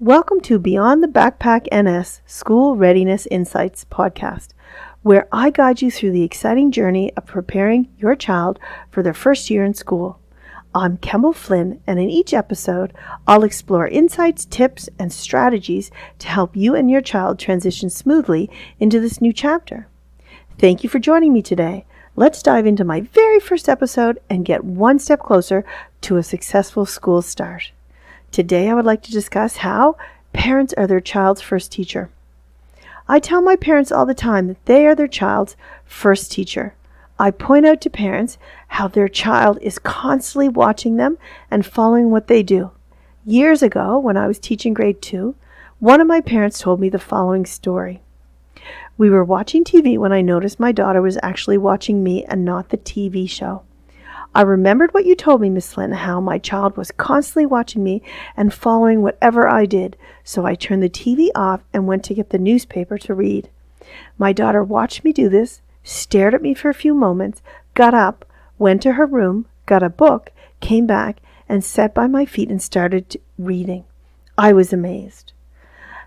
Welcome to Beyond the Backpack NS School Readiness Insights podcast, where I guide you through the exciting journey of preparing your child for their first year in school. I'm Kemble Flynn, and in each episode, I'll explore insights, tips, and strategies to help you and your child transition smoothly into this new chapter. Thank you for joining me today. Let's dive into my very first episode and get one step closer to a successful school start. Today, I would like to discuss how parents are their child's first teacher. I tell my parents all the time that they are their child's first teacher. I point out to parents how their child is constantly watching them and following what they do. Years ago, when I was teaching grade 2, one of my parents told me the following story. We were watching TV when I noticed my daughter was actually watching me and not the TV show. I remembered what you told me, Miss Flynn, how my child was constantly watching me and following whatever I did, so I turned the TV off and went to get the newspaper to read. My daughter watched me do this, stared at me for a few moments, got up, went to her room, got a book, came back, and sat by my feet and started reading. I was amazed.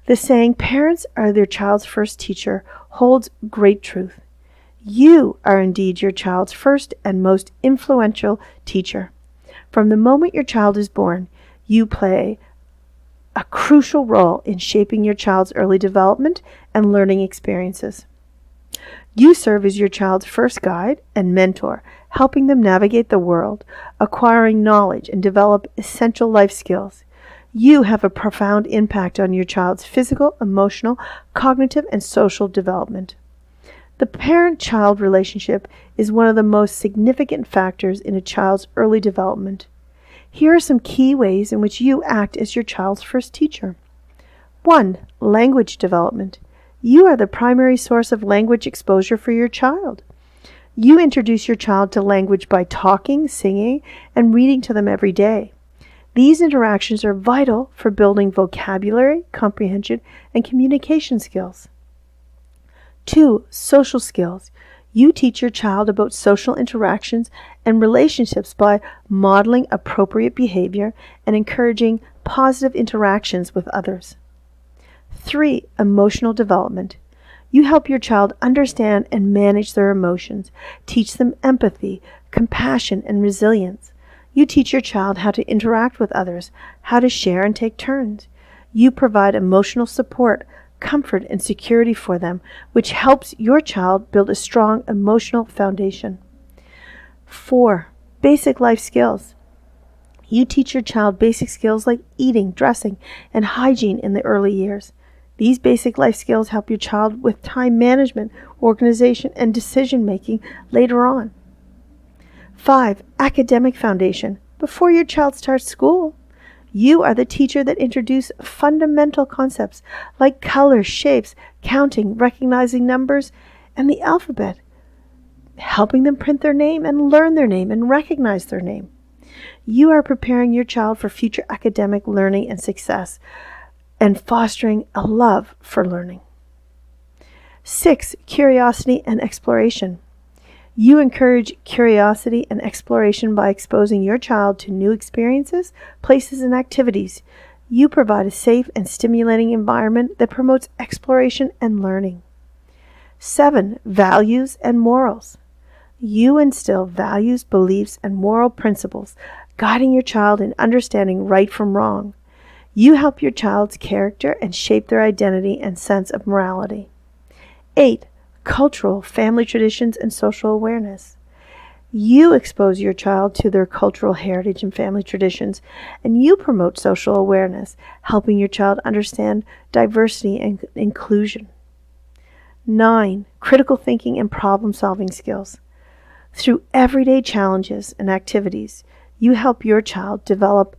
The saying, parents are their child's first teacher, holds great truth. You are indeed your child's first and most influential teacher. From the moment your child is born, you play a crucial role in shaping your child's early development and learning experiences. You serve as your child's first guide and mentor, helping them navigate the world, acquiring knowledge, and develop essential life skills. You have a profound impact on your child's physical, emotional, cognitive, and social development. The parent-child relationship is one of the most significant factors in a child's early development. Here are some key ways in which you act as your child's first teacher. 1. Language development. You are the primary source of language exposure for your child. You introduce your child to language by talking, singing, and reading to them every day. These interactions are vital for building vocabulary, comprehension, and communication skills. 2. Social skills. You teach your child about social interactions and relationships by modeling appropriate behavior and encouraging positive interactions with others. 3. Emotional development. You help your child understand and manage their emotions, teach them empathy, compassion, and resilience. You teach your child how to interact with others, how to share and take turns. You provide emotional support, comfort, and security for them, which helps your child build a strong emotional foundation. 4. Basic life skills. You teach your child basic skills like eating, dressing, and hygiene in the early years. These basic life skills help your child with time management, organization, and decision-making later on. 5. Academic foundation. Before your child starts school, you are the teacher that introduces fundamental concepts like colors, shapes, counting, recognizing numbers, and the alphabet, helping them print their name and learn their name and recognize their name. You are preparing your child for future academic learning and success and fostering a love for learning. 6. Curiosity and exploration. You encourage curiosity and exploration by exposing your child to new experiences, places, and activities. You provide a safe and stimulating environment that promotes exploration and learning. 7. Values and morals. You instill values, beliefs, and moral principles, guiding your child in understanding right from wrong. You help your child's character and shape their identity and sense of morality. 8. Cultural, family traditions, and social awareness. You expose your child to their cultural heritage and family traditions, and you promote social awareness, helping your child understand diversity and inclusion. 9. Critical thinking and problem-solving skills. Through everyday challenges and activities, you help your child develop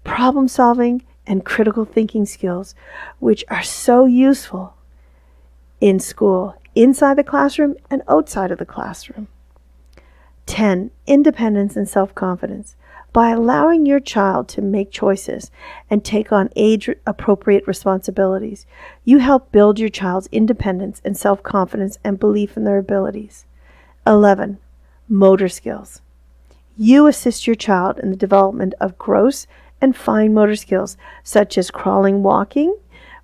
problem-solving and critical thinking skills, which are so useful in school, inside the classroom and outside of the classroom. 10. Independence and self-confidence. By allowing your child to make choices and take on age-appropriate responsibilities, you help build your child's independence and self-confidence and belief in their abilities. 11. Motor skills. You assist your child in the development of gross and fine motor skills, such as crawling, walking,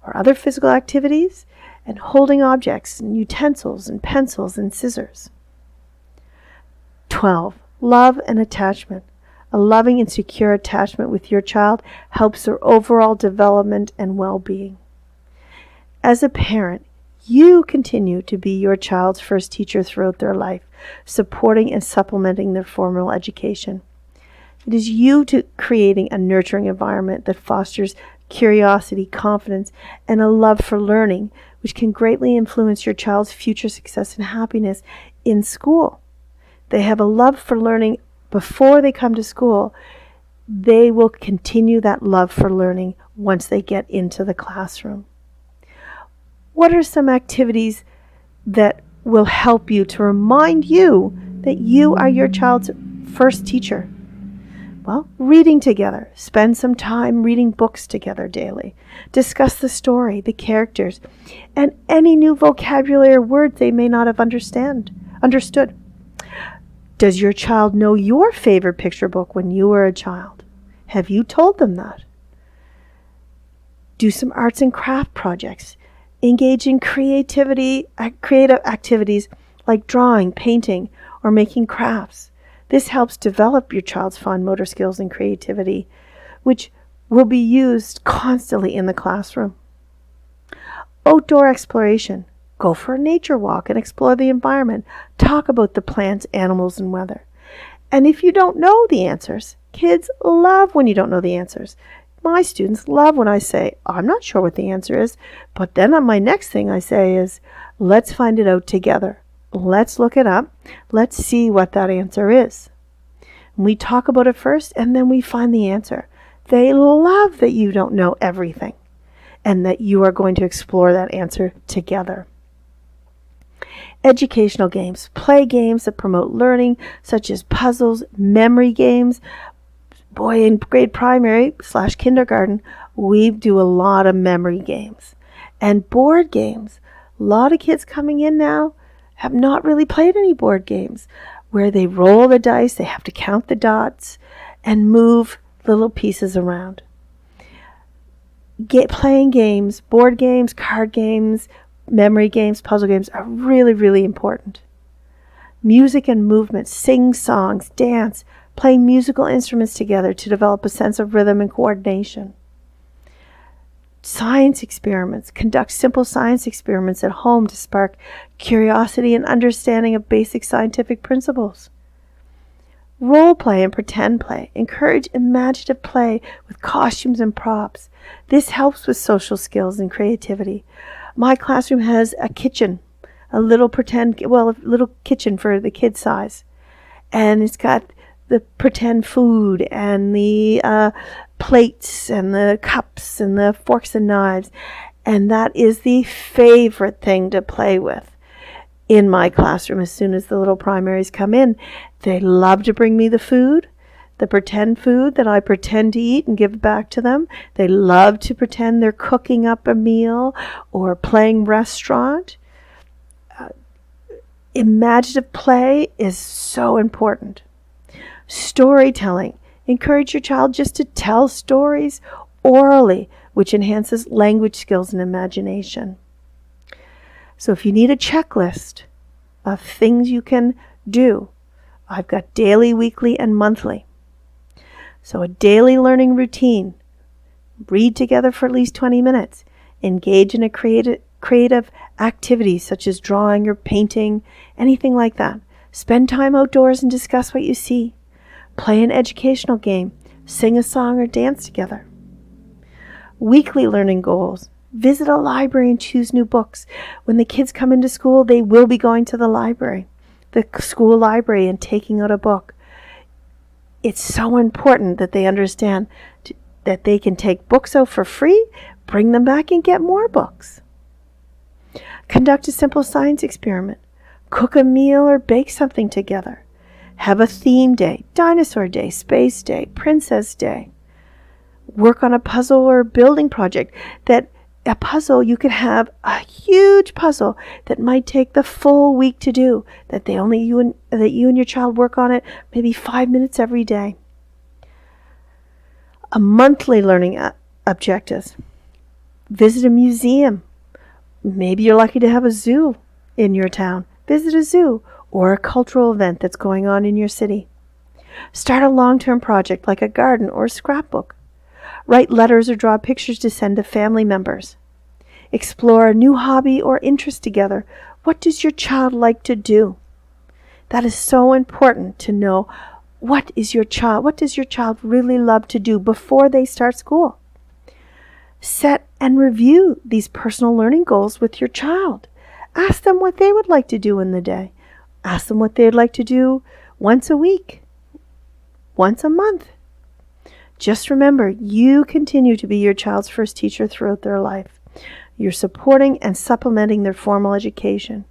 or other physical activities, and holding objects and utensils and pencils and scissors. 12. Love and attachment. A loving and secure attachment with your child helps their overall development and well-being. As a parent, you continue to be your child's first teacher throughout their life, supporting and supplementing their formal education. It is you creating a nurturing environment that fosters curiosity, confidence, and a love for learning, which can greatly influence your child's future success and happiness in school. They have a love for learning before they come to school. They will continue that love for learning once they get into the classroom. What are some activities that will help you to remind you that you are your child's first teacher? Well, reading together. Spend some time reading books together daily. Discuss the story, the characters, and any new vocabulary or words they may not have understood. Does your child know your favorite picture book when you were a child? Have you told them that? Do some arts and craft projects. Engage in creative activities like drawing, painting, or making crafts. This helps develop your child's fine motor skills and creativity, which will be used constantly in the classroom. Outdoor exploration. Go for a nature walk and explore the environment. Talk about the plants, animals, and weather. And if you don't know the answers, kids love when you don't know the answers. My students love when I say, I'm not sure what the answer is, but then on my next thing I say is, let's find it out together. Let's look it up. Let's see what that answer is. And we talk about it first, and then we find the answer. They love that you don't know everything and that you are going to explore that answer together. Educational games. Play games that promote learning, such as puzzles, memory games. Boy, in grade primary / kindergarten, we do a lot of memory games. And board games. A lot of kids coming in now have not really played any board games where they roll the dice, they have to count the dots, and move little pieces around. Playing games, board games, card games, memory games, puzzle games are really, really important. Music and movement, sing songs, dance, play musical instruments together to develop a sense of rhythm and coordination. Science experiments. Conduct simple science experiments at home to spark curiosity and understanding of basic scientific principles. Role play and pretend play. Encourage imaginative play with costumes and props. This helps with social skills and creativity. My classroom has a kitchen, a little kitchen for the kid size. And it's got the pretend food and the plates and the cups and the forks and knives. And that is the favorite thing to play with in my classroom. As soon as the little primaries come in, they love to bring me the food, the pretend food that I pretend to eat and give back to them. They love to pretend they're cooking up a meal or playing restaurant. Imaginative play is so important. Storytelling. Encourage your child just to tell stories orally, which enhances language skills and imagination. So if you need a checklist of things you can do, I've got daily, weekly, and monthly. So a daily learning routine. Read together for at least 20 minutes. Engage in a creative activity such as drawing or painting, anything like that. Spend time outdoors and discuss what you see. Play an educational game. Sing a song or dance together. Weekly learning goals. Visit a library and choose new books. When the kids come into school, they will be going to the library, the school library, and taking out a book. It's so important that they understand that they can take books out for free, bring them back, and get more books. Conduct a simple science experiment. Cook a meal or bake something together. Have a theme day, dinosaur day, space day, princess day. Work on a puzzle or building project. A puzzle, you could have a huge puzzle that might take the full week to do, that you and your child work on it maybe 5 minutes every day. A monthly learning objectives. Visit a museum. Maybe you're lucky to have a zoo in your town. Visit a zoo or a cultural event that's going on in your city. Start a long-term project like a garden or a scrapbook. Write letters or draw pictures to send to family members. Explore a new hobby or interest together. What does your child like to do? That is so important to know what does your child really love to do before they start school. Set and review these personal learning goals with your child. Ask them what they would like to do in the day. Ask them what they'd like to do once a week, once a month. Just remember, you continue to be your child's first teacher throughout their life. You're supporting and supplementing their formal education.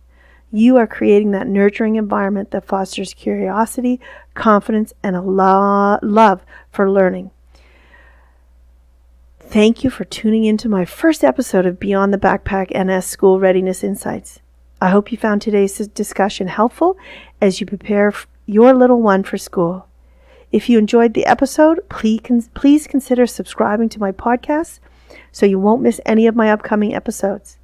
You are creating that nurturing environment that fosters curiosity, confidence, and a love for learning. Thank you for tuning into my first episode of Beyond the Backpack NS School Readiness Insights. I hope you found today's discussion helpful as you prepare your little one for school. If you enjoyed the episode, please consider subscribing to my podcast so you won't miss any of my upcoming episodes.